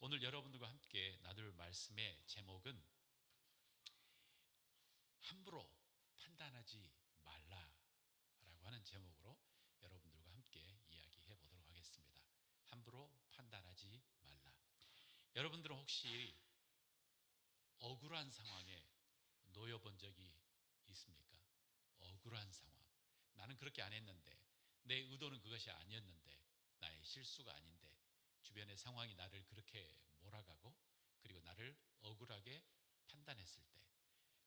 오늘 여러분들과 함께 나눌 말씀의 제목은 함부로 판단하지 말라라고 하는 제목으로 여러분들과 함께 이야기해 보도록 하겠습니다. 함부로 판단하지 말라. 여러분들은 혹시 억울한 상황에 놓여 본 적이 있습니까? 억울한 상황. 나는 그렇게 안 했는데, 내 의도는 그것이 아니었는데, 나의 실수가 아닌데 주변의 상황이 나를 그렇게 몰아가고 그리고 나를 억울하게 판단했을 때,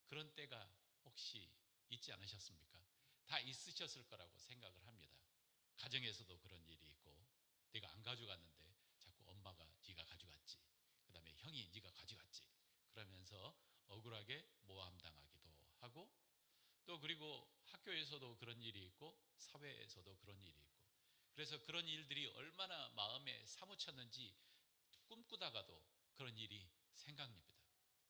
그런 때가 혹시 있지 않으셨습니까? 다 있으셨을 거라고 생각을 합니다. 가정에서도 그런 일이 있고, 내가 안 가져갔는데 자꾸 엄마가 네가 가져갔지, 그 다음에 형이 네가 가져갔지 그러면서 억울하게 모함당하기도 하고, 또 그리고 학교에서도 그런 일이 있고 사회에서도 그런 일이 있고, 그래서 그런 일들이 얼마나 마음에 사무쳤는지 꿈꾸다가도 그런 일이 생각납니다.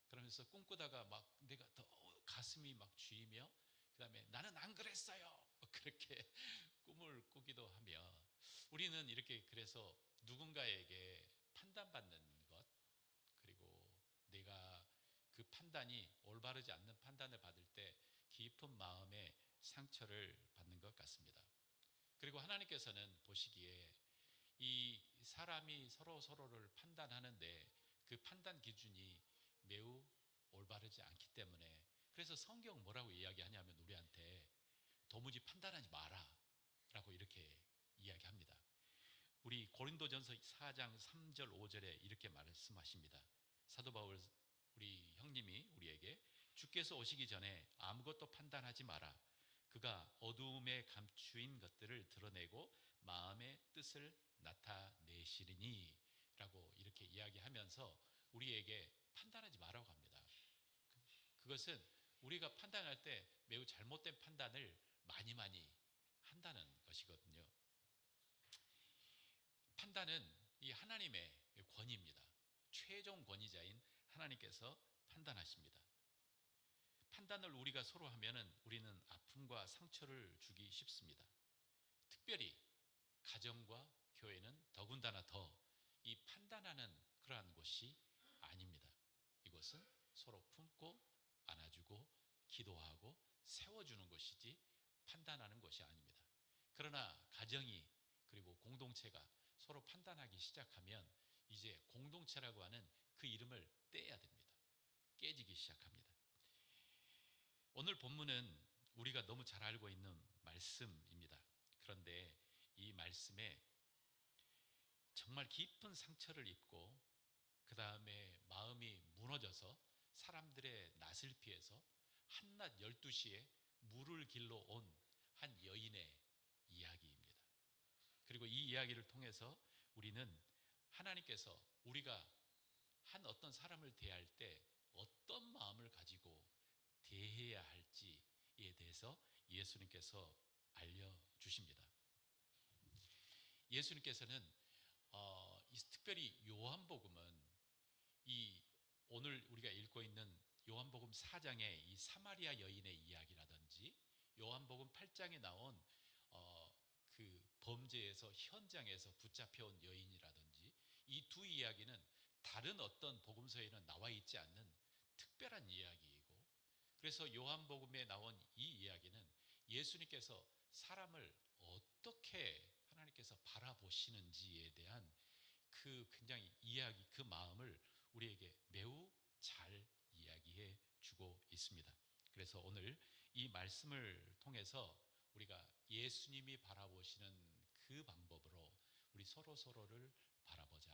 그러면서 꿈꾸다가 막 내가 더 가슴이 막 쥐이며, 그 다음에 나는 안 그랬어요 그렇게 꿈을 꾸기도 하며, 우리는 이렇게 그래서 누군가에게 판단받는 것, 그리고 내가 그 판단이 올바르지 않는 판단을 받을 때 깊은 마음의 상처를 받는 것 같습니다. 그리고 하나님께서는 보시기에 이 사람이 서로를 판단하는데 그 판단 기준이 매우 올바르지 않기 때문에, 그래서 성경 뭐라고 이야기하냐면 우리한테 도무지 판단하지 마라 라고 이렇게 이야기합니다. 우리 고린도전서 4장 3절 5절에 이렇게 말씀하십니다. 사도 바울 우리 형님이 우리에게 주께서 오시기 전에 아무것도 판단하지 마라. 그가 어두움에 감추인 것들을 드러내고 마음의 뜻을 나타내시리니 라고 이렇게 이야기하면서 우리에게 판단하지 말라고 합니다. 그것은 우리가 판단할 때 매우 잘못된 판단을 많이 한다는 것이거든요. 판단은 이 하나님의 권위입니다. 최종 권위자인 하나님께서 판단하십니다. 판단을 우리가 서로 하면은 우리는 아픔과 상처를 주기 쉽습니다. 특별히 가정과 교회는 더군다나 더 이 판단하는 그러한 곳이 아닙니다. 이곳은 서로 품고 안아주고 기도하고 세워주는 곳이지 판단하는 곳이 아닙니다. 그러나 가정이 그리고 공동체가 서로 판단하기 시작하면 이제 공동체라고 하는 그 이름을 떼야 됩니다. 깨지기 시작합니다. 오늘 본문은 우리가 너무 잘 알고 있는 말씀입니다. 그런데 이 말씀에 정말 깊은 상처를 입고 그 다음에 마음이 무너져서 사람들의 낯을 피해서 한낮 12시에 물을 길러 온 한 여인의 이야기입니다. 그리고 이 이야기를 통해서 우리는 하나님께서 우리가 한 어떤 사람을 대할 때 어떤 마음을 가지고 대해야 할지에 대해서 예수님께서 알려주십니다. 예수님께서는 특별히 요한복음은 이 오늘 우리가 읽고 있는 요한복음 4장의 이 사마리아 여인의 이야기라든지 요한복음 8장에 나온 그 범죄에서 현장에서 붙잡혀온 여인이라든지, 이 두 이야기는 다른 어떤 복음서에는 나와 있지 않는 특별한 이야기이고, 그래서 요한복음에 나온 이 이야기는 예수님께서 사람을 어떻게 하나님께서 바라보시는지에 대한 그 굉장히 이야기, 그 마음을 우리에게 매우 잘 이야기해 주고 있습니다. 그래서 오늘 이 말씀을 통해서 우리가 예수님이 바라보시는 그 방법으로 우리 서로를 바라보자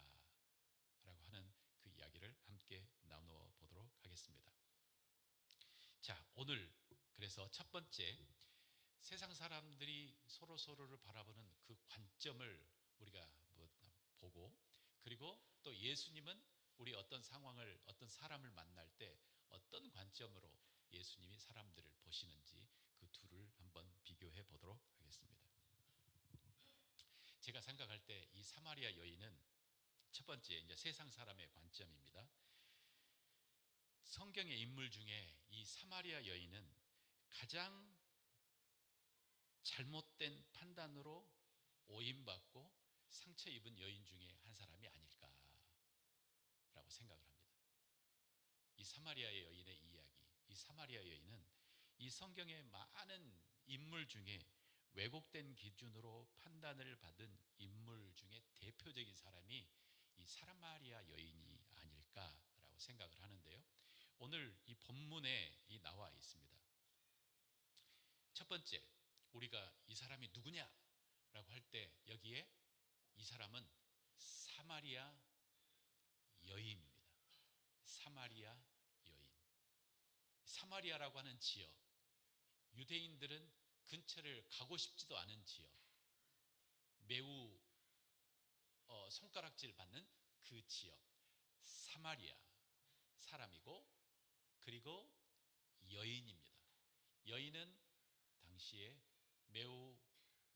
라고 하는 그 이야기를 함께 나누어 보도록 하겠습니다. 자, 오늘 그래서 첫 번째, 세상 사람들이 서로를 바라보는 그 관점을 우리가 보고, 그리고 또 예수님은 우리 어떤 상황을, 어떤 사람을 만날 때 어떤 관점으로 예수님이 사람들을 보시는지 그 둘을 한번 비교해 보도록 하겠습니다. 제가 생각할 때 이 사마리아 여인은 첫 번째 이제 세상 사람의 관점입니다. 성경의 인물 중에 이 사마리아 여인은 가장 잘못된 판단으로 오인받고 상처 입은 여인 중에 한 사람이 아닐까. 생각을 합니다. 이 사마리아 여인의 이야기, 이 사마리아 여인은 이 성경의 많은 인물 중에 왜곡된 기준으로 판단을 받은 인물 중에 대표적인 사람이 이 사마리아 여인이 아닐까라고 생각을 하는데요. 오늘 이 본문에 나와 있습니다. 첫 번째, 우리가 이 사람이 누구냐라고 할 때 여기에 이 사람은 사마리아 여인입니다. 사마리아 여인. 사마리아라고 하는 지역, 유대인들은 근처를 가고 싶지도 않은 지역, 매우 손가락질 받는 그 지역, 사마리아 사람이고, 그리고 여인입니다. 여인은 당시에 매우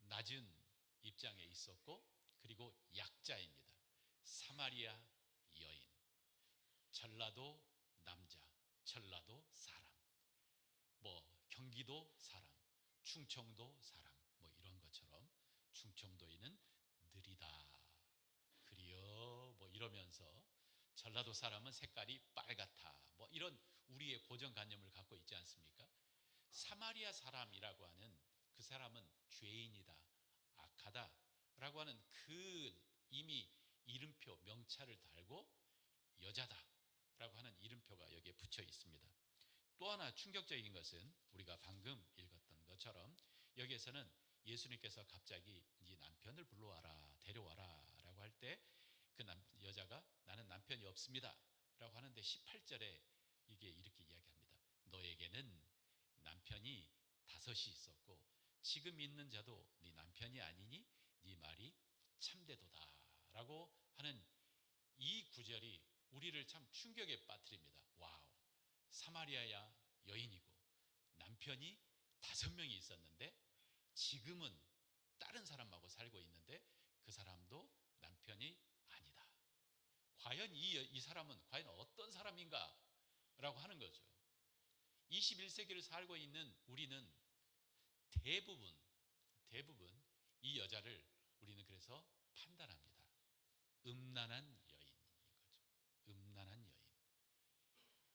낮은 입장에 있었고, 그리고 약자입니다. 사마리아 여인, 전라도 남자, 전라도 사람, 뭐 경기도 사람, 충청도 사람, 뭐 이런 것처럼 충청도인은 느리다, 그리여 뭐 이러면서 전라도 사람은 색깔이 빨갛다, 뭐 이런 우리의 고정관념을 갖고 있지 않습니까? 사마리아 사람이라고 하는 그 사람은 죄인이다, 악하다 라고 하는 그 이미 이름표, 명찰을 달고 여자다 라고 하는 이름표가 여기에 붙여 있습니다. 또 하나 충격적인 것은 우리가 방금 읽었던 것처럼 여기에서는 예수님께서 갑자기 네 남편을 불러와라, 데려와라 라고 할 때 그 여자가 나는 남편이 없습니다 라고 하는데 18절에 이게 이렇게 이야기합니다. 너에게는 남편이 5이 있었고 지금 있는 자도 네 남편이 아니니 네 말이 참되도다 라고 하는 이 구절이 우리를 참 충격에 빠뜨립니다. 와우, 사마리아 여인이고 남편이 5명이 있었는데 지금은 다른 사람하고 살고 있는데 그 사람도 남편이 아니다. 과연 이 사람은 과연 어떤 사람인가 라고 하는 거죠. 21세기를 살고 있는 우리는 대부분 이 여자를 우리는 그래서 판단합니다. 음란한 여인인 거죠. 음란한 여인.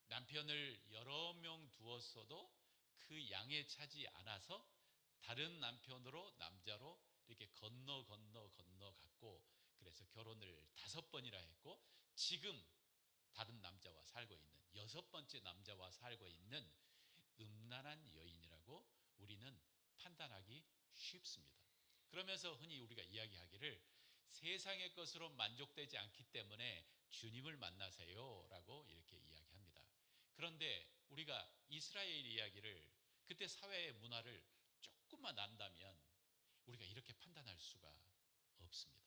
남편을 여러 명 두었어도 그 양에 차지 않아서 다른 남편으로, 남자로 이렇게 건너 갔고, 그래서 결혼을 5번이나 했고 지금 다른 남자와 살고 있는 6번째 남자와 살고 있는 음란한 여인이라고 우리는 판단하기 쉽습니다. 그러면서 흔히 우리가 이야기하기를 세상의 것으로 만족되지 않기 때문에 주님을 만나세요 라고 이렇게 이야기합니다. 그런데 우리가 이스라엘 이야기를, 그때 사회의 문화를 조금만 안다면 우리가 이렇게 판단할 수가 없습니다.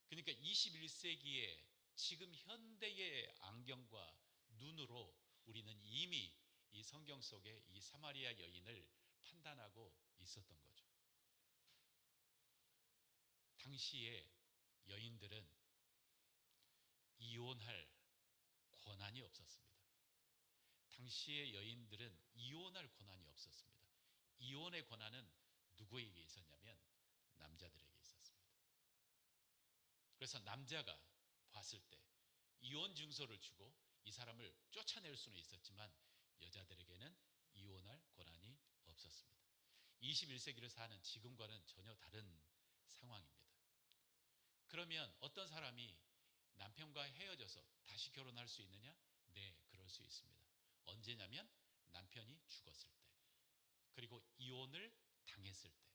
그러니까 21세기에 지금 현대의 안경과 눈으로 우리는 이미 이 성경 속에 이 사마리아 여인을 판단하고 있었던 거죠. 당시에 여인들은 이혼할 권한이 없었습니다. 당시의 여인들은 이혼할 권한이 없었습니다. 이혼의 권한은 누구에게 있었냐면 남자들에게 있었습니다. 그래서 남자가 봤을 때 이혼 증서를 주고 이 사람을 쫓아낼 수는 있었지만 여자들에게는 이혼할 권한이 없었습니다. 21세기를 사는 지금과는 전혀 다른 상황입니다. 그러면 어떤 사람이 남편과 헤어져서 다시 결혼할 수 있느냐? 네, 그럴 수 있습니다. 언제냐면 남편이 죽었을 때, 그리고 이혼을 당했을 때,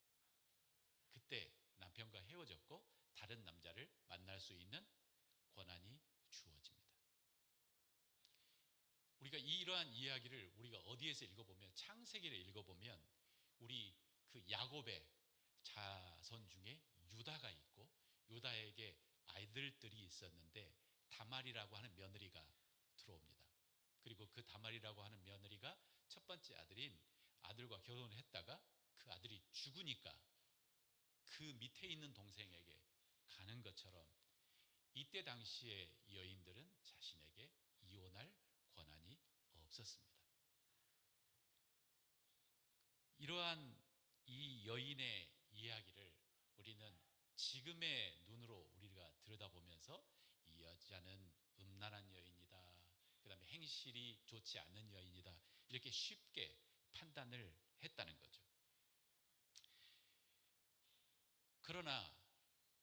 그때 남편과 헤어졌고 다른 남자를 만날 수 있는 권한이 주어집니다. 우리가 이러한 이야기를 우리가 어디에서 읽어보면, 창세기를 읽어보면 우리 그 야곱의 자손 중에 유다가 있고 유다에게 아이들들이 있었는데 다말이라고 하는 며느리가 들어옵니다. 그리고 그 다말이라고 하는 며느리가 첫 번째 아들인 아들과 결혼을 했다가 그 아들이 죽으니까 그 밑에 있는 동생에게 가는 것처럼 이때 당시의 여인들은 자신에게 이혼할 권한이 없었습니다. 이러한 이 여인의 이야기를 우리는 지금의 눈으로 우리가 들여다보면서 이 여자는 행실이 좋지 않는 여인이다, 이렇게 쉽게 판단을 했다는 거죠. 그러나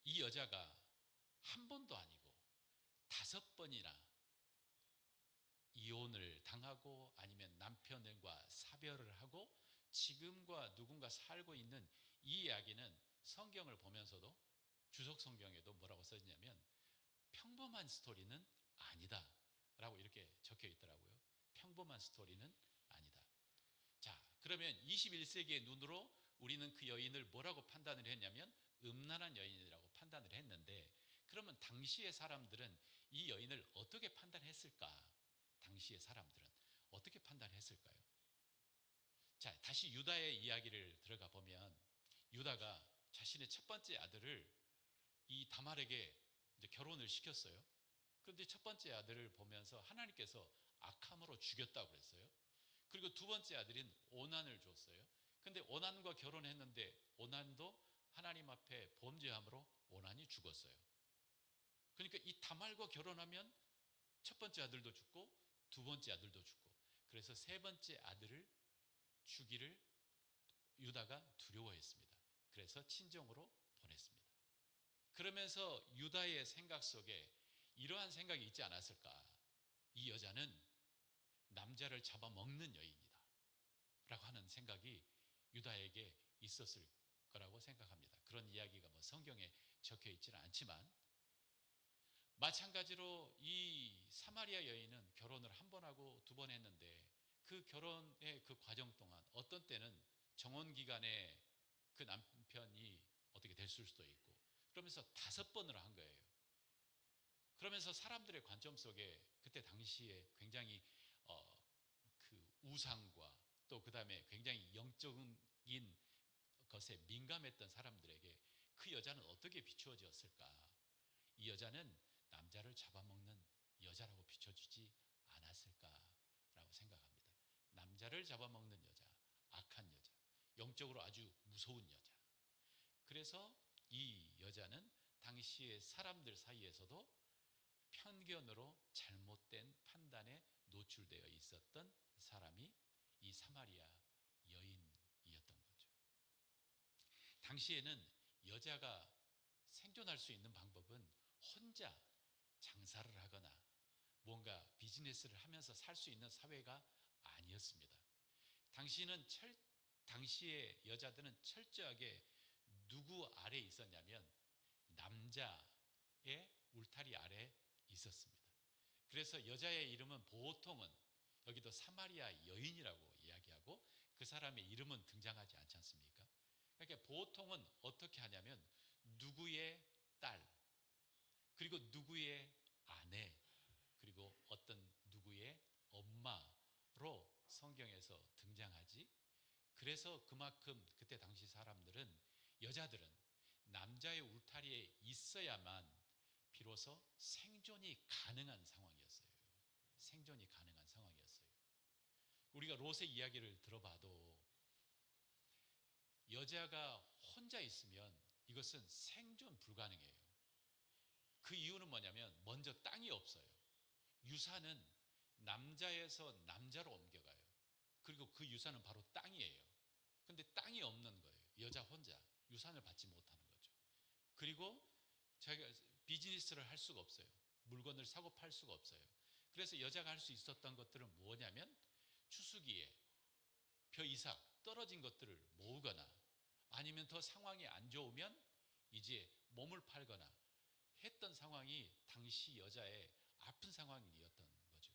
이 여자가 한 번도 아니고 5번이나 이혼을 당하고 아니면 남편과 사별을 하고 지금과 누군가 살고 있는 이 이야기는 성경을 보면서도 주석 성경에도 뭐라고 써있냐면 평범한 스토리는 아니다 라고 이렇게 적혀 있더라고요. 평범한 스토리는 아니다. 자, 그러면 21세기의 눈으로 우리는 그 여인을 뭐라고 판단을 했냐면 음란한 여인이라고 판단을 했는데, 그러면 당시의 사람들은 이 여인을 어떻게 판단했을까? 당시의 사람들은 어떻게 판단했을까요? 자, 다시 유다의 이야기를 들어가 보면 유다가 자신의 첫 번째 아들을 이 다말에게 이제 결혼을 시켰어요. 그런데 첫 번째 아들을 보면서 하나님께서 악함으로 죽였다고 그랬어요. 그리고 두 번째 아들인 오난을 줬어요. 근데 오난과 결혼했는데 오난도 하나님 앞에 범죄함으로 오난이 죽었어요. 그러니까 이 다말과 결혼하면 첫 번째 아들도 죽고 두 번째 아들도 죽고, 그래서 세 번째 아들을 주기를 유다가 두려워했습니다. 그래서 친정으로 보냈습니다. 그러면서 유다의 생각 속에 이러한 생각이 있지 않았을까? 이 여자는 남자를 잡아먹는 여인이다 라고 하는 생각이 유다에게 있었을 거라고 생각합니다. 그런 이야기가 뭐 성경에 적혀 있지는 않지만, 마찬가지로 이 사마리아 여인은 결혼을 한 번 하고 두 번 했는데 그 결혼의 그 과정 동안 어떤 때는 정혼 기간에 그 남편이 어떻게 됐을 수도 있고, 그러면서 5번을 한 거예요. 그러면서 사람들의 관점 속에 그때 당시에 굉장히 그 우상과 또 그 다음에 굉장히 영적인 것에 민감했던 사람들에게 그 여자는 어떻게 비추어졌을까? 이 여자는 남자를 잡아먹는 여자라고 비춰주지 않았을까라고 생각합니다. 남자를 잡아먹는 여자, 악한 여자, 영적으로 아주 무서운 여자. 그래서 이 여자는 당시의 사람들 사이에서도 편견으로 잘못된 판단에 노출되어 있었던 사람이 이 사마리아 여인이었던 거죠. 당시에는 여자가 생존할 수 있는 방법은 혼자 장사를 하거나 뭔가 비즈니스를 하면서 살 수 있는 사회가 아니었습니다. 당시의 여자들은 철저하게 누구 아래에 있었냐면 남자의 울타리 아래에 있었습니다. 그래서 여자의 이름은 보통은 여기도 사마리아 여인이라고 이야기하고 그 사람의 이름은 등장하지 않지 않습니까? 그러니까 보통은 어떻게 하냐면 누구의 딸, 그리고 누구의 아내, 그리고 어떤 누구의 엄마로 성경에서 등장하지. 그래서 그만큼 그때 당시 사람들은, 여자들은 남자의 울타리에 있어야만 비로소 생존이 가능한 상황이었어요. 생존이 가능한 상황이었어요. 우리가 롯의 이야기를 들어봐도 여자가 혼자 있으면 이것은 생존 불가능해요. 그 이유는 뭐냐면 먼저 땅이 없어요. 유산은 남자에서 남자로 옮겨가요. 그리고 그 유산은 바로 땅이에요. 근데 땅이 없는 거예요. 여자 혼자 유산을 받지 못하는 거죠. 그리고 자기가 비즈니스를 할 수가 없어요. 물건을 사고 팔 수가 없어요. 그래서 여자가 할 수 있었던 것들은 뭐냐면 추수기에 벼 이삭 떨어진 것들을 모으거나 아니면 더 상황이 안 좋으면 이제 몸을 팔거나 했던 상황이 당시 여자의 아픈 상황이었던 거죠.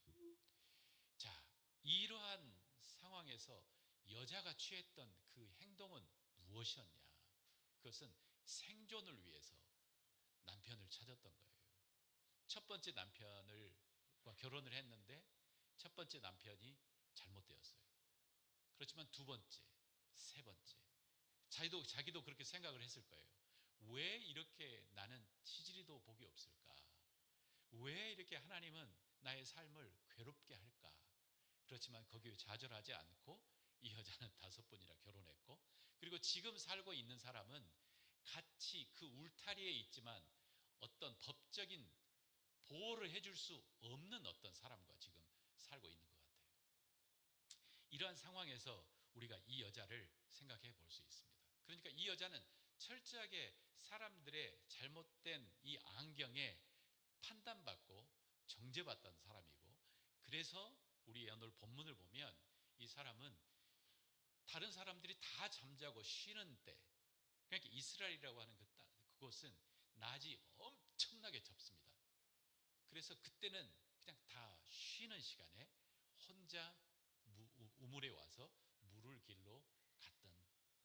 자, 이러한 상황에서 여자가 취했던 그 행동은 무엇이었냐? 그것은 생존을 위해서 남편을 찾았던 거예요. 첫 번째 남편과 결혼을 했는데 첫 번째 남편이 잘못되었어요. 그렇지만 두 번째, 세 번째, 자기도 그렇게 생각을 했을 거예요. 왜 이렇게 나는 치질이도 복이 없을까? 왜 이렇게 하나님은 나의 삶을 괴롭게 할까? 그렇지만 거기에 좌절하지 않고 이 여자는 5번이나 결혼했고, 그리고 지금 살고 있는 사람은 같이 그 울타리에 있지만 어떤 법적인 보호를 해줄 수 없는 어떤 사람과 지금 살고 있는 것 같아요. 이러한 상황에서 우리가 이 여자를 생각해 볼 수 있습니다. 그러니까 이 여자는 철저하게 사람들의 잘못된 이 안경에 판단받고 정죄받던 사람이고, 그래서 우리 오늘 본문을 보면 이 사람은 다른 사람들이 다 잠자고 쉬는 때, 그러니까 이스라엘이라고 하는 그곳은 낮이 엄청나게 좁습니다. 그래서 그때는 그냥 다 쉬는 시간에 혼자 우물에 와서 물을 길러 갔던 사람이에요.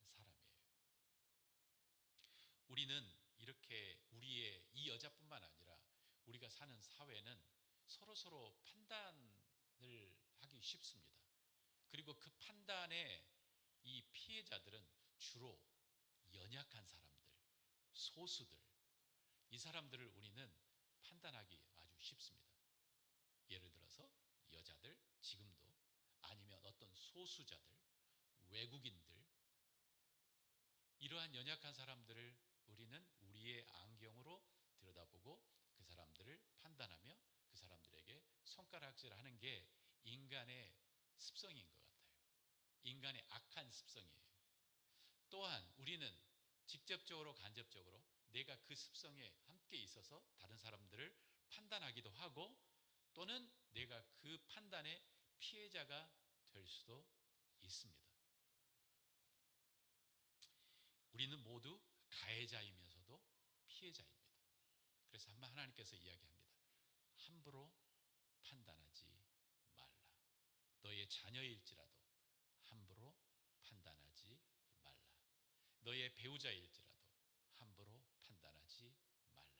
우리는 이렇게 우리의 이 여자뿐만 아니라 우리가 사는 사회는 서로 판단을 하기 쉽습니다. 그리고 그 판단에 이 피해자들은 주로 연약한 사람들, 소수들, 이 사람들을 우리는 판단하기 아주 쉽습니다. 예를 들어서 여자들, 지금도, 아니면 어떤 소수자들, 외국인들, 이러한 연약한 사람들을 우리는 우리의 안경으로 들여다보고 그 사람들을 판단하며 그 사람들에게 손가락질하는 게 인간의 습성인 것 같아요. 인간의 악한 습성이에요. 또한 우리는 직접적으로 간접적으로 내가 그 습성에 함께 있어서 다른 사람들을 판단하기도 하고, 또는 내가 그 판단의 피해자가 될 수도 있습니다. 우리는 모두 가해자이면서도 피해자입니다. 그래서 한번 하나님께서 이야기합니다. 함부로 판단하지 말라. 너의 자녀일지라도 함부로 판단하지 말라. 너의 배우자일지라도 함부로 판단하지 말라.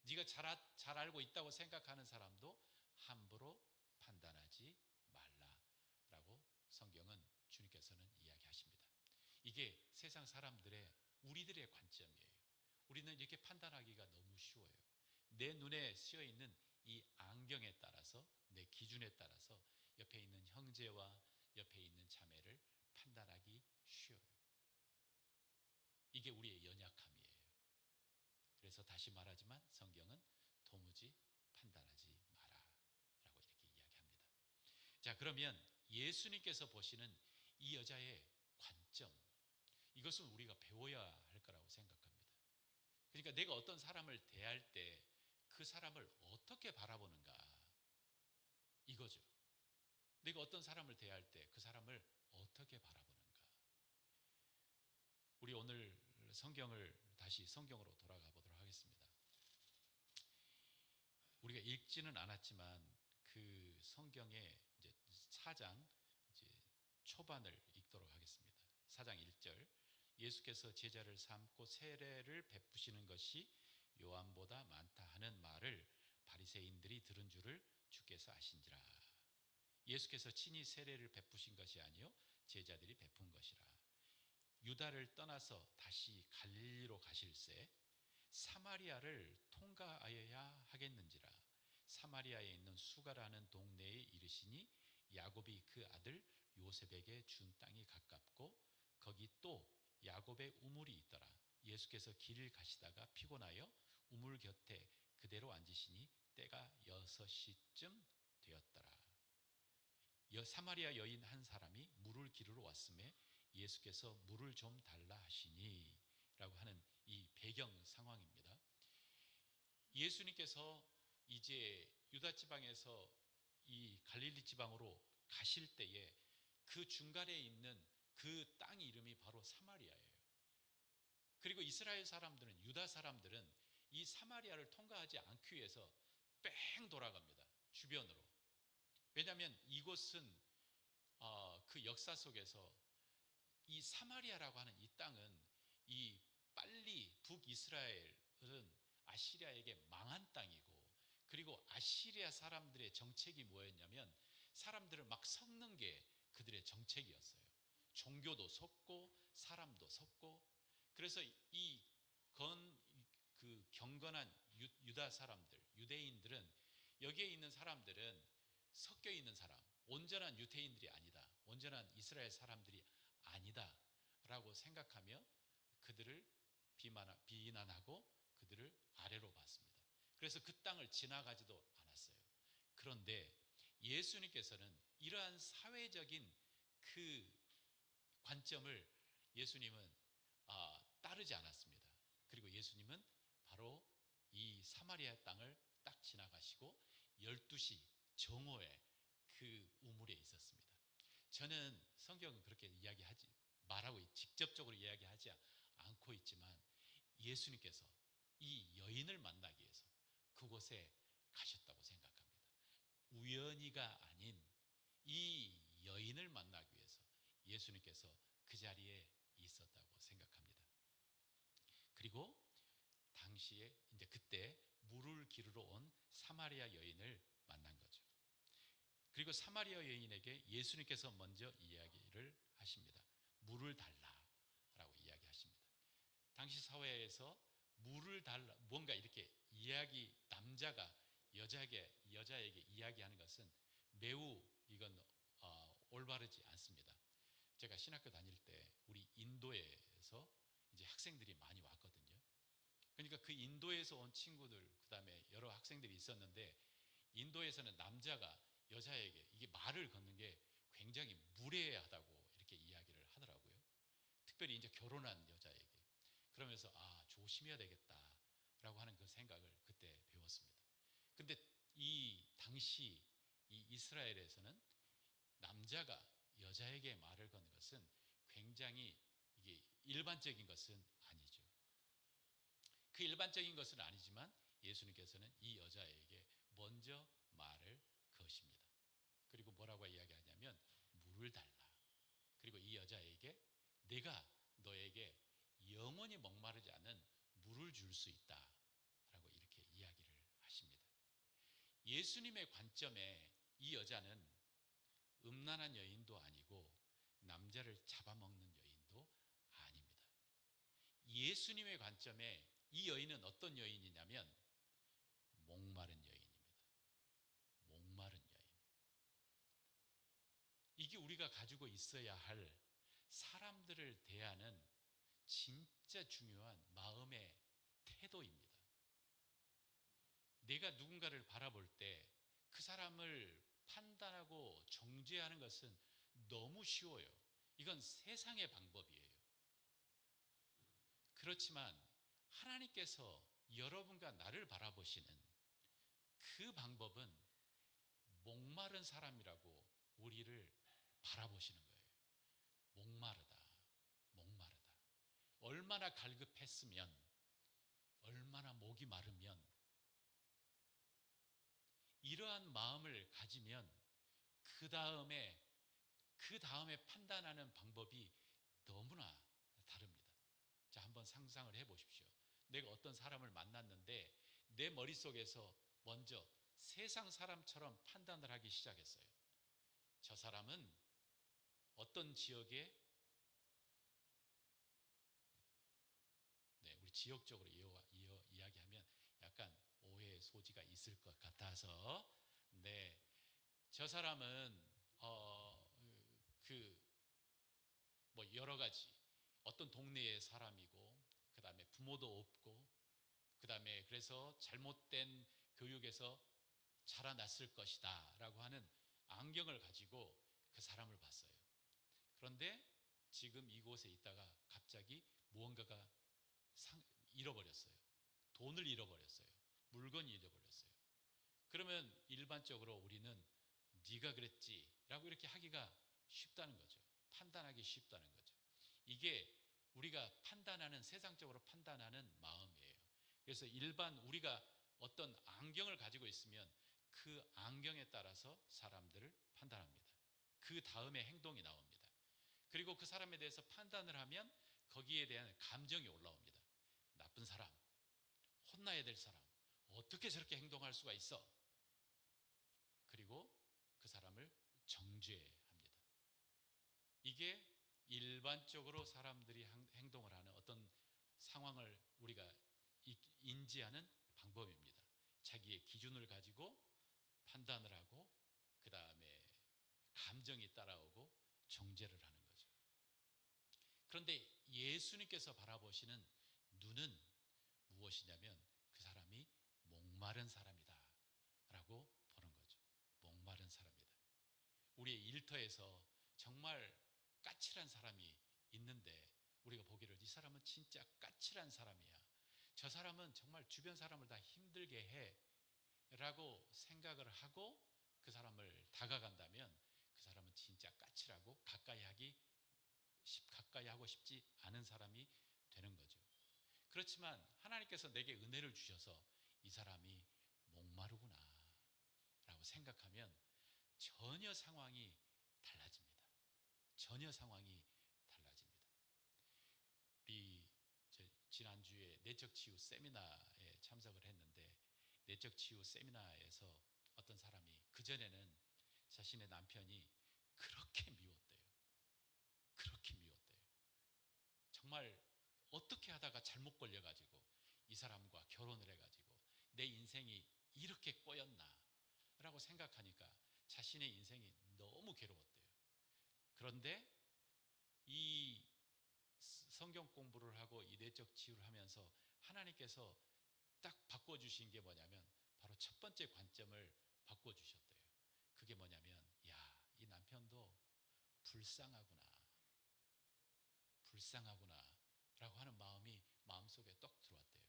네가 잘 알고 있다고 생각하는 사람도 함부로 판단하지 말라라고 성경은 주님께서는 이야기하십니다. 이게 세상 사람들의, 우리들의 관점이에요. 우리는 이렇게 판단하기가 너무 쉬워요. 내 눈에 씌어 있는 이 안경에 따라서, 내 기준에 따라서 옆에 있는 형제와 옆에 있는 자매를 판단하기 쉬워요. 이게 우리의 연약함이에요. 그래서 다시 말하지만 성경은 도무지 판단하지 마라 라고 이렇게 이야기합니다. 자, 그러면 예수님께서 보시는 이 여자의 관점, 이것은 우리가 배워야 할 거라고 생각합니다. 그러니까 내가 어떤 사람을 대할 때 그 사람을 어떻게 바라보는가, 이거죠. 내가 어떤 사람을 대할 때 그 사람을 어떻게 바라보는가. 우리 오늘 성경을 다시 성경으로 돌아가 보도록 하겠습니다. 우리가 읽지는 않았지만 그 성경의 이제 4장 이제 초반을 읽도록 하겠습니다. 4장 1절. 예수께서 제자를 삼고 세례를 베푸시는 것이 요한보다 많다 하는 말을 바리새인들이 들은 줄을 주께서 아신지라. 예수께서 친히 세례를 베푸신 것이 아니요 제자들이 베푼 것이라. 유다를 떠나서 다시 갈릴리로 가실새 사마리아를 통과하여야 하겠는지라. 사마리아에 있는 수가라는 동네에 이르시니 야곱이 그 아들 요셉에게 준 땅이 가깝고 거기 또 야곱의 우물이 있더라. 예수께서 길을 가시다가 피곤하여 우물 곁에 그대로 앉으시니 때가 6시쯤 되었더라. 사마리아 여인 한 사람이 물을 기르러 왔음에 예수께서 물을 좀 달라 하시니 라고 하는 이 배경 상황입니다. 예수님께서 이제 유다 지방에서 이 갈릴리 지방으로 가실 때에 그 중간에 있는 그 땅 이름이 바로 사마리아예요. 그리고 이스라엘 사람들은, 유다 사람들은 이 사마리아를 통과하지 않기 위해서 뺑 돌아갑니다. 주변으로. 왜냐하면 이곳은 그 역사 속에서 이 사마리아라고 하는 이 땅은 이 빨리 북이스라엘은 아시리아에게 망한 땅이고, 그리고 아시리아 사람들의 정책이 뭐였냐면 사람들을 막 섞는 게 그들의 정책이었어요. 종교도 섞고 사람도 섞고. 그래서 그 경건한 유다 사람들, 유대인들은, 여기에 있는 사람들은 섞여 있는 사람, 온전한 유대인들이 아니다, 온전한 이스라엘 사람들이 아니다 라고 생각하며 그들을 비난하고 그들을 아래로 봤습니다. 그래서 그 땅을 지나가지도 않았어요. 그런데 예수님께서는 이러한 사회적인 그 관점을 예수님은 따르지 않았습니다. 그리고 예수님은 바로 이 사마리아 땅을 딱 지나가시고 12시 정오에 그 우물에 있었습니다. 저는 성경은 그렇게 말하고 직접적으로 이야기하지 않고 있지만 예수님께서 이 여인을 만나기 위해서 그곳에 가셨다고 생각합니다. 우연히가 아닌 이 여인을 만나기 위해서 예수님께서 그 자리에 있었다고 생각합니다. 그리고 당시에 이제 그때 물을 기르러 온 사마리아 여인을 만난 거죠. 그리고 사마리아 여인에게 예수님께서 먼저 이야기를 하십니다. 물을 달라라고 이야기하십니다. 당시 사회에서 물을 달라, 뭔가 이렇게 남자가 여자에게 이야기하는 것은 매우 이건 올바르지 않습니다. 제가 신학교 다닐 때 우리 인도에서 이제 학생들이 많이 왔거든요. 그러니까 그 인도에서 온 친구들, 그 다음에 여러 학생들이 있었는데, 인도에서는 남자가 여자에게 이게 말을 걷는 게 굉장히 무례하다고 이렇게 이야기를 하더라고요. 특별히 이제 결혼한 여자에게. 그러면서 조심해야 되겠다라고 하는 그 생각을 그때 배웠습니다. 근데 이 당시 이 이스라엘에서는 남자가 여자에게 말을 거는 것은 굉장히 이게 일반적인 것은 아니죠. 그 일반적인 것은 아니지만 예수님께서는 이 여자에게 먼저 말을 거십니다. 그리고 뭐라고 이야기하냐면 물을 달라. 그리고 이 여자에게 내가 너에게 영원히 목마르지 않은 물을 줄 수 있다 라고 이렇게 이야기를 하십니다. 예수님의 관점에 이 여자는 음란한 여인도 아니고 남자를 잡아먹는 여인도 아닙니다. 예수님의 관점에 이 여인은 어떤 여인이냐면 목마른 여인입니다. 목마른 여인. 이게 우리가 가지고 있어야 할 사람들을 대하는 진짜 중요한 마음의 태도입니다. 내가 누군가를 바라볼 때 그 사람을 판단하고 정죄하는 것은 너무 쉬워요. 이건 세상의 방법이에요. 그렇지만 하나님께서 여러분과 나를 바라보시는 그 방법은 목마른 사람이라고 우리를 바라보시는 거예요. 목마르다. 얼마나 갈급했으면, 얼마나 목이 마르면, 이러한 마음을 가지면 그 다음에 판단하는 방법이 너무나 다릅니다. 자, 한번 상상을 해 보십시오. 내가 어떤 사람을 만났는데 내 머릿속에서 먼저 세상 사람처럼 판단을 하기 시작했어요. 저 사람은 어떤 지역에, 우리 지역적으로 이야기하면 약간 오해의 소지가 있을 것 같아서, 저 사람은 뭐 여러 가지 어떤 동네의 사람이고, 그 다음에 부모도 없고, 그 다음에 그래서 잘못된 교육에서 자라났을 것이다 라고 하는 안경을 가지고 그 사람을 봤어요. 그런데 지금 이곳에 있다가 갑자기 무언가가 잃어버렸어요. 돈을 잃어버렸어요. 물건이 잃어버렸어요. 그러면 일반적으로 우리는 네가 그랬지 라고 이렇게 하기가 쉽다는 거죠. 판단하기 쉽다는 거죠. 이게 우리가 세상적으로 판단하는 마음이에요. 그래서 우리가 어떤 안경을 가지고 있으면 그 안경에 따라서 사람들을 판단합니다. 그 다음에 행동이 나옵니다. 그리고 그 사람에 대해서 판단을 하면 거기에 대한 감정이 올라옵니다. 나쁜 사람, 혼나야 될 사람, 어떻게 저렇게 행동할 수가 있어? 그리고 그 사람을 정죄합니다. 이게 일반적으로 사람들이 행동을 하는 어떤 상황을 우리가 인지하는 방법입니다. 자기의 기준을 가지고 판단을 하고, 그 다음에 감정이 따라오고 정죄를 하는 거죠. 그런데 예수님께서 바라보시는 눈은 무엇이냐면 그 사람이 목마른 사람이다 라고 보는 거죠. 목마른 사람이다. 우리의 일터에서 정말 까칠한 사람이 있는데 우리가 보기를 이 사람은 진짜 까칠한 사람이야. 저 사람은 정말 주변 사람을 다 힘들게 해 라고 생각을 하고 그 사람을 다가간다면 그 사람은 진짜 까칠하고 가까이 하고 싶지 않은 사람이 되는 거죠. 그렇지만 하나님께서 내게 은혜를 주셔서 이 사람이 목마르구나 라고 생각하면 전혀 상황이 달라집니다. 전혀 상황이 달라집니다. 우리 지난주에 내적 치유 세미나에 참석을 했는데 내적 치유 세미나에서 어떤 사람이 그전에는 자신의 남편이 그렇게 미웠대요. 그렇게 미웠대요. 정말 어떻게 하다가 잘못 걸려가지고 이 사람과 결혼을 해가지고 내 인생이 이렇게 꼬였나 라고 생각하니까 자신의 인생이 너무 괴로웠대요. 그런데 이 성경 공부를 하고 이 내적 치유를 하면서 하나님께서 딱 바꿔주신 게 뭐냐면 바로 첫 번째 관점을 바꿔주셨대요. 그게 뭐냐면 야, 이 남편도 불쌍하구나 라고 하는 마음이 마음속에 떡 들어왔대요.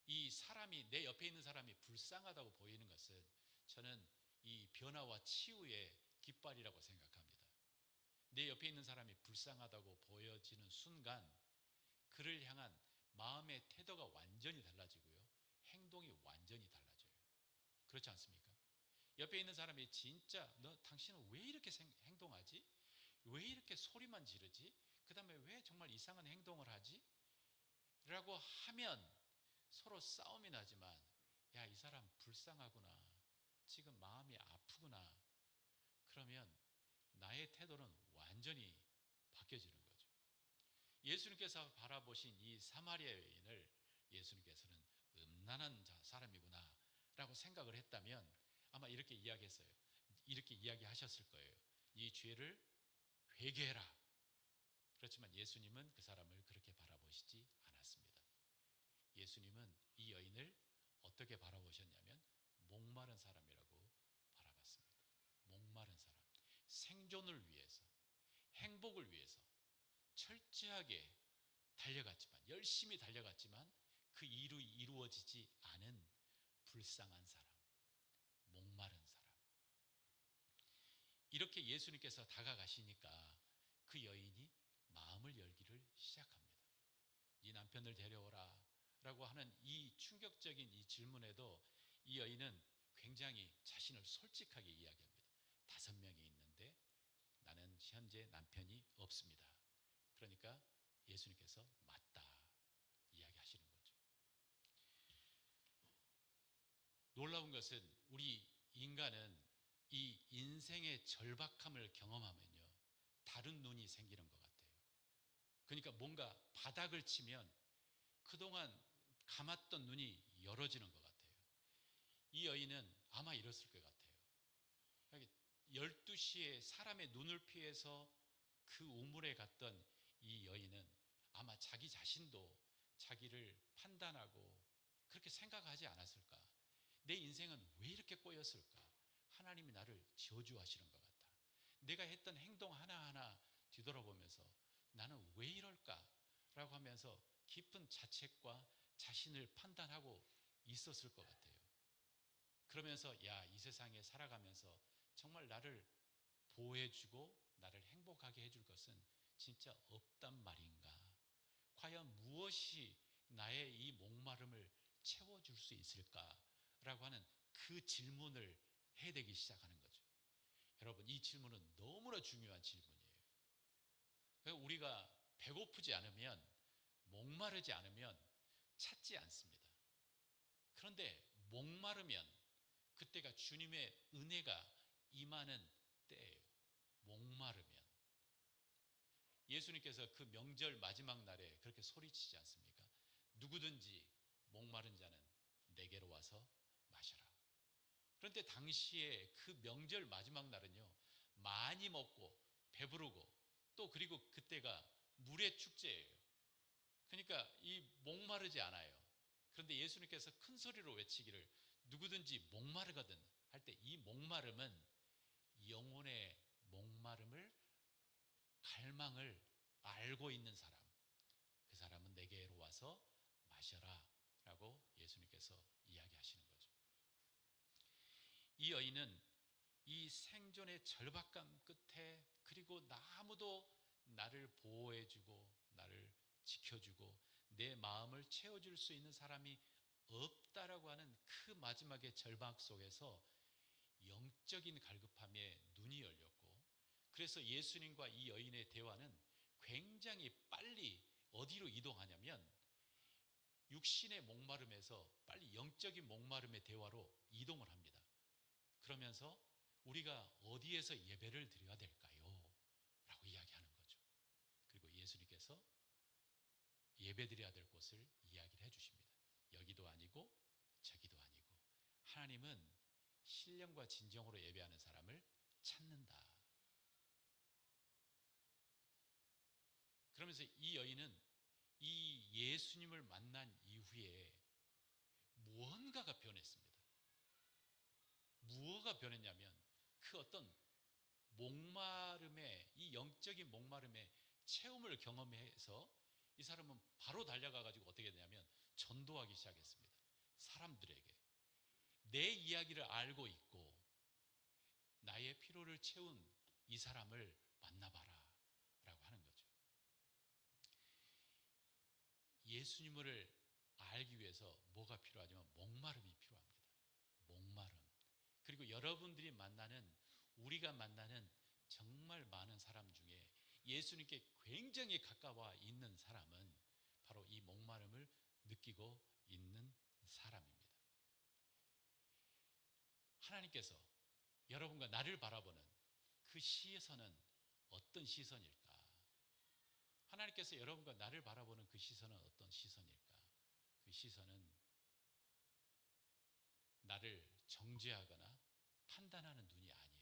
이 사람이 내 옆에 있는 사람이 불쌍하다고 보이는 것은 저는 이 변화와 치유의 깃발이라고 생각합니다. 내 옆에 있는 사람이 불쌍하다고 보여지는 순간 그를 향한 마음의 태도가 완전히 달라지고요. 행동이 완전히 달라져요. 그렇지 않습니까? 옆에 있는 사람이 진짜 당신은 왜 이렇게 행동하지? 왜 이렇게 소리만 지르지? 그 다음에 왜 정말 이상한 행동을 하지? 라고 하면 서로 싸움이 나지만 야, 이 사람 불쌍하구나. 지금 마음이 아프구나. 그러면 나의 태도는 완전히 바뀌어지는 거죠. 예수님께서 바라보신 이 사마리아 여인을 예수님께서는 음란한 사람이구나 라고 생각을 했다면 아마 이렇게 이야기했어요. 이렇게 이야기하셨을 거예요. 이 죄를 회개해라. 그렇지만 예수님은 그 사람을 그렇게 바라보시지 않았습니다. 예수님은 이 여인을 어떻게 바라보셨냐면 목마른 사람이라고 바라봤습니다. 목마른 사람. 생존을 위해서, 행복을 위해서 철저하게 달려갔지만, 열심히 달려갔지만 그 일이 이루어지지 않은 불쌍한 사람, 목마른 사람. 이렇게 예수님께서 다가가시니까 그 여인이 마음을 열기를 시작합니다. 네 남편을 데려오라 라고 하는 이 충격적인 이 질문에도 이 여인은 굉장히 자신을 솔직하게 이야기합니다. 5명이 있는데 나는 현재 남편이 없습니다. 그러니까 예수님께서 맞다 이야기하시는 거죠. 놀라운 것은 우리 인간은 이 인생의 절박함을 경험하면요, 다른 눈이 생기는 것 같아요. 그러니까 뭔가 바닥을 치면 그동안 감았던 눈이 열어지는 것 같아요. 이 여인은 아마 이랬을 것 같아요. 12시에 사람의 눈을 피해서 그 우물에 갔던 이 여인은 아마 자기 자신도 자기를 판단하고 그렇게 생각하지 않았을까? 내 인생은 왜 이렇게 꼬였을까? 하나님이 나를 저주하시는 것 같아. 내가 했던 행동 하나하나 뒤돌아보면서 나는 왜 이럴까? 라고 하면서 깊은 자책과 자신을 판단하고 있었을 것 같아요. 그러면서 야, 이 세상에 살아가면서 정말 나를 보호해주고 나를 행복하게 해줄 것은 진짜 없단 말인가? 과연 무엇이 나의 이 목마름을 채워줄 수 있을까라고 하는 그 질문을 해대기 시작하는 거죠. 여러분, 이 질문은 너무나 중요한 질문이에요. 우리가 배고프지 않으면, 목마르지 않으면 찾지 않습니다. 그런데 목마르면 그때가 주님의 은혜가 임하는 때예요. 목마르면. 예수님께서 그 명절 마지막 날에 그렇게 소리치지 않습니까? 누구든지 목마른 자는 내게로 와서 마셔라. 그런데 당시에 그 명절 마지막 날은요, 많이 먹고 배부르고 또 그리고 그때가 물의 축제예요. 그러니까 이 목마르지 않아요. 그런데 예수님께서 큰 소리로 외치기를 누구든지 목마르거든 할 때 이 목마름은 영혼의 목마름을, 갈망을 알고 있는 사람, 그 사람은 내게로 와서 마셔라 라고 예수님께서 이야기하시는 거죠. 이 여인은 이 생존의 절박감 끝에, 그리고 아무도 나를 보호해주고 나를 지켜주고 내 마음을 채워줄 수 있는 사람이 없다라고 하는 그 마지막의 절박 속에서 영적인 갈급함에 눈이 열렸고, 그래서 예수님과 이 여인의 대화는 굉장히 빨리 어디로 이동하냐면 육신의 목마름에서 빨리 영적인 목마름의 대화로 이동을 합니다. 그러면서 우리가 어디에서 예배를 드려야 될까요? 라고 이야기하는 거죠. 그리고 예수님께서 예배 드려야 될 곳을 이야기를 해주십니다. 여기도 아니고 저기도 아니고 하나님은 신령과 진정으로 예배하는 사람을 찾는다. 그러면서 이 여인은 이 예수님을 만난 이후에 무언가가 변했습니다. 무엇가 변했냐면 그 어떤 목마름의, 이 영적인 목마름의 체험을 경험해서 이 사람은 바로 달려가 가지고 어떻게 되냐면 전도하기 시작했습니다. 사람들에게 내 이야기를 알고 있고 나의 피로를 채운 이 사람을 만나봐라 라고 하는 거죠. 예수님을 알기 위해서 뭐가 필요하지만 목마름이 필요합니다. 목마름. 그리고 여러분들이 만나는, 우리가 만나는 정말 많은 사람 중에 예수님께 굉장히 가까워 있는 사람은 바로 이 목마름을 느끼고 있는 사람입니다. 하나님께서 여러분과 나를 바라보는 그 시선은 어떤 시선일까? 하나님께서 여러분과 나를 바라보는 그 시선은 어떤 시선일까? 그 시선은 나를 정죄하거나 판단하는 눈이 아니에요.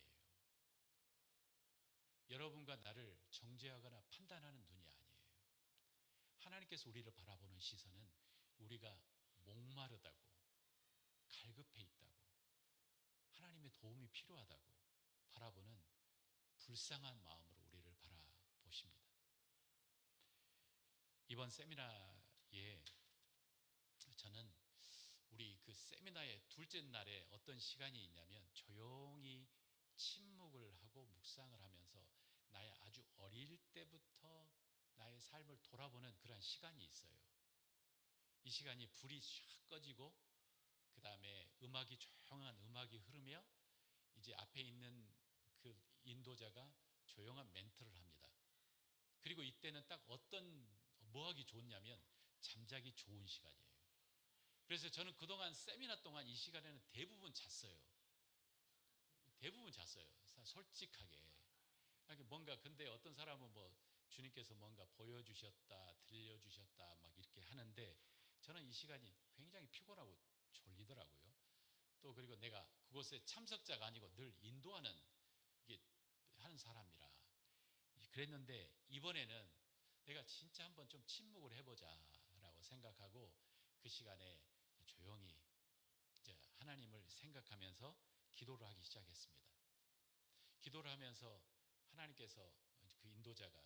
여러분과 나를 정죄하거나 판단하는 눈이 아니에요. 하나님께서 우리를 바라보는 시선은 우리가 목마르다고, 갈급해 있다고, 하나님의 도움이 필요하다고 바라보는 불쌍한 마음으로 우리를 바라보십니다. 이번 세미나에 저는 우리 그 세미나의 둘째 날에 어떤 시간이 있냐면 조용히 침묵을 하고 묵상을 하면서 나의 아주 어릴 때부터 나의 삶을 돌아보는 그런 시간이 있어요. 이 시간이 불이 쫙 꺼지고 그 다음에 음악이, 조용한 음악이 흐르며 이제 앞에 있는 그 인도자가 조용한 멘트를 합니다. 그리고 이때는 딱 뭐 하기 좋냐면 잠자기 좋은 시간이에요. 그래서 저는 그동안 세미나 동안 이 시간에는 대부분 잤어요. 대부분 잤어요. 솔직하게. 뭔가, 근데 어떤 사람은 뭐 주님께서 뭔가 보여주셨다, 들려주셨다 막 이렇게 하는데 저는 이 시간이 굉장히 피곤하고 졸리더라고요. 또 그리고 내가 그곳에 참석자가 아니고 늘 인도하는, 이게 하는 사람이라 그랬는데 이번에는 내가 진짜 한번 좀 침묵을 해보자라고 생각하고 그 시간에 조용히 이제 하나님을 생각하면서 기도를 하기 시작했습니다. 기도를 하면서 하나님께서, 그 인도자가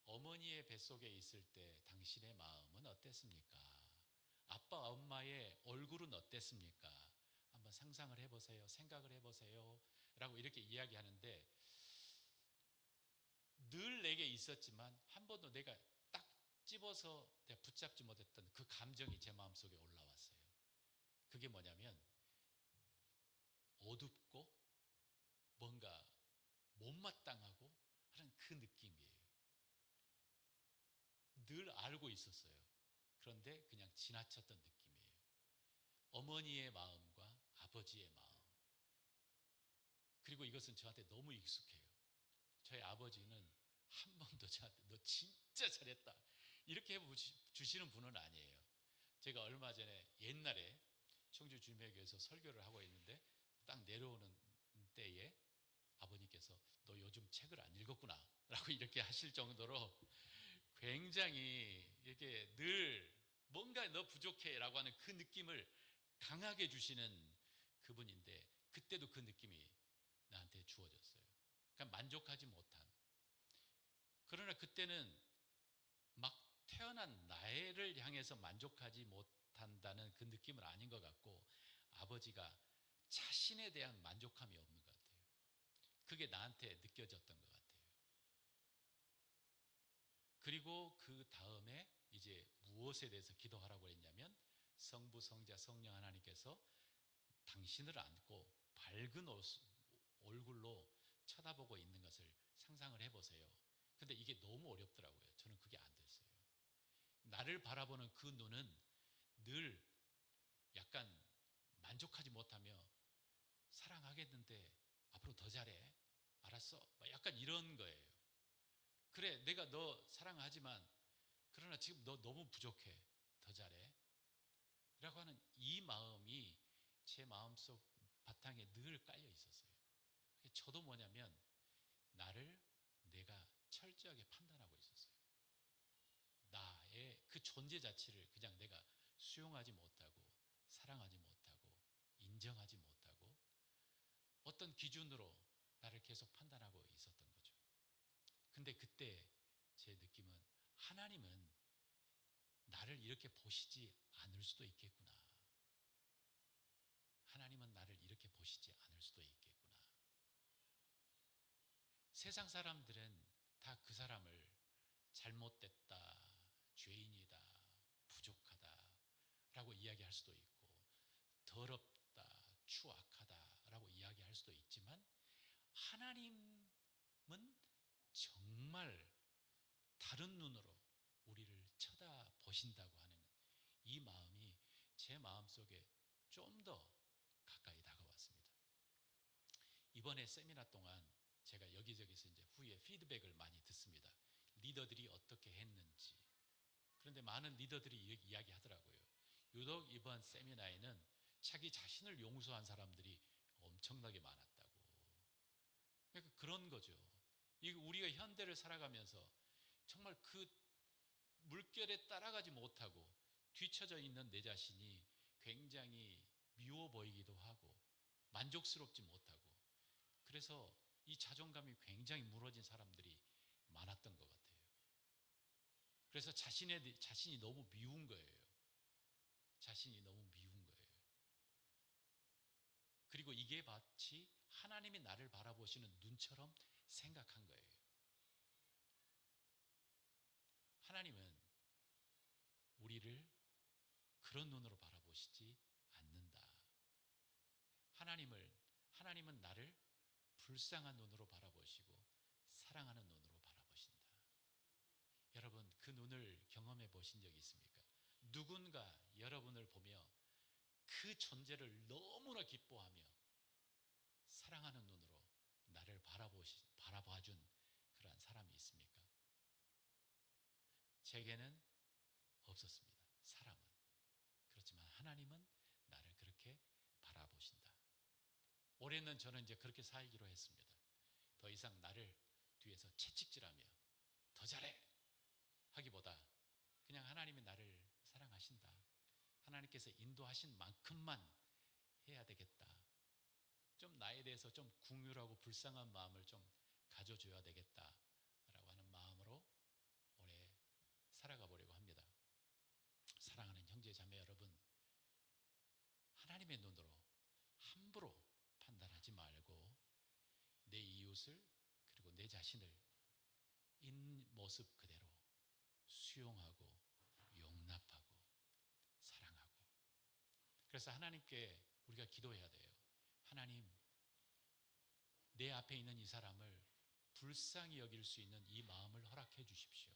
어머니의 뱃속에 있을 때 당신의 마음은 어땠습니까? 아빠 엄마의 얼굴은 어땠습니까? 한번 상상을 해보세요. 생각을 해보세요. 라고 이렇게 이야기하는데 늘 내게 있었지만 한 번도 내가 딱 집어서 내가 붙잡지 못했던 그 감정이 제 마음속에 올라왔어요. 그게 뭐냐면 어둡고 뭔가 못마땅하고 하는 그 느낌이에요. 늘 알고 있었어요. 그런데 그냥 지나쳤던 느낌이에요. 어머니의 마음과 아버지의 마음. 그리고 이것은 저한테 너무 익숙해요. 저희 아버지는 한 번도 저한테 너 진짜 잘했다 이렇게 해주시는 분은 아니에요. 제가 얼마 전에 옛날에 청주 주님의교회에서 설교를 하고 있는데 딱 내려오는 때에 아버님께서 너 요즘 책을 안 읽었구나 라고 이렇게 하실 정도로 굉장히 이렇게 늘 뭔가 너 부족해 라고 하는 그 느낌을 강하게 주시는 그분인데 그때도 그 느낌이 나한테 주어졌어요. 그러니까 만족하지 못한. 그러나 그때는 막 태어난 나를 향해서 만족하지 못한다는 그 느낌은 아닌 것 같고, 아버지가 자신에 대한 만족함이 없는 것 같아요. 그게 나한테 느껴졌던 것 같아요. 그리고 그 다음에 이제 무엇에 대해서 기도하라고 했냐면, 성부, 성자, 성령 하나님께서 당신을 안고 밝은 얼굴로 쳐다보고 있는 것을 상상을 해보세요. 근데 이게 너무 어렵더라고요. 저는 그게 안 됐어요. 나를 바라보는 그 눈은 늘 약간 만족하지 못하며, 사랑하겠는데 앞으로 더 잘해, 알았어, 약간 이런 거예요. 그래, 내가 너 사랑하지만 그러나 지금 너 너무 부족해, 더 잘해 라고 하는 이 마음이 제 마음속 바탕에 늘 깔려 있었어요. 저도 뭐냐면, 나를 내가 철저하게 판단하고 있었어요. 나의 그 존재 자체를 그냥 내가 수용하지 못하고, 사랑하지 못하고, 인정하지 못하고, 어떤 기준으로 나를 계속 판단하고 있었던 거죠. 근데 그때 제 느낌은, 하나님은 나를 이렇게 보시지 않을 수도 있겠구나. 하나님은 나를 이렇게 보시지 않을 수도 있겠구나. 세상 사람들은 다 그 사람을 잘못됐다, 죄인이다, 부족하다 라고 이야기할 수도 있고, 더럽다, 추악하다 라고 이야기할 수도 있지만, 하나님은 정말 다른 눈으로 우리를 쳐다보신다고 하는 이 마음이 제 마음속에 좀 더 가까이 다가왔습니다. 이번에 세미나 동안 제가 여기저기서 이제 후에 피드백을 많이 듣습니다. 리더들이 어떻게 했는지. 그런데 많은 리더들이 이야기하더라고요. 유독 이번 세미나에는 자기 자신을 용서한 사람들이 엄청나게 많았다고. 그러니까 그런 거죠. 우리가 현대를 살아가면서 정말 그 물결에 따라가지 못하고 뒤처져 있는 내 자신이 굉장히 미워 보이기도 하고, 만족스럽지 못하고, 그래서 이 자존감이 굉장히 무너진 사람들이 많았던 것 같아요. 그래서 자신이 너무 미운 거예요. 자신이 너무 미운 거예요. 그리고 이게 마치 하나님이 나를 바라보시는 눈처럼 생각한 거예요. 하나님은 우리를 그런 눈으로 바라보시지 않는다. 하나님은 나를 불쌍한 눈으로 바라보시고 사랑하는 눈으로 바라보신다. 여러분, 그 눈을 경험해 보신 적이 있습니까? 누군가 여러분을 보며 그 존재를 너무나 기뻐하며 사랑하는 눈으로 나를 바라봐준 그러한 사람이 있습니까? 제게는 없었습니다. 사람은. 그렇지만 하나님은 나를 그렇게 바라보신다. 올해는 저는 이제 그렇게 살기로 했습니다. 더 이상 나를 뒤에서 채찍질하며 더 잘해 하기보다, 그냥 하나님이 나를 사랑하신다, 하나님께서 인도하신 만큼만 해야 되겠다, 좀 나에 대해서 좀 궁휼하고 불쌍한 마음을 좀 가져줘야 되겠다라고 하는 마음으로 올해 살아가 보려고 합니다. 사랑하는 형제 자매 여러분, 하나님의 눈으로 함부로 판단하지 말고 내 이웃을, 그리고 내 자신을 있는 모습 그대로 수용하고 용납하고 사랑하고. 그래서 하나님께 우리가 기도해야 돼요. 하나님, 내 앞에 있는 이 사람을 불쌍히 여길 수 있는 이 마음을 허락해 주십시오.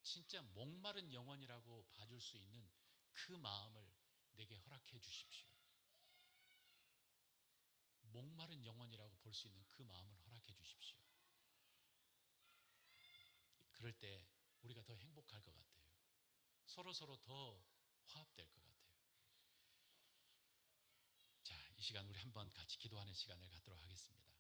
진짜 목마른 영혼이라고 봐줄 수 있는 그 마음을 내게 허락해 주십시오. 목마른 영혼이라고 볼 수 있는 그 마음을 허락해 주십시오. 그럴 때 우리가 더 행복할 것 같아요. 서로 더 화합될 것 같아요. 자, 이 시간 우리 한번 같이 기도하는 시간을 갖도록 하겠습니다.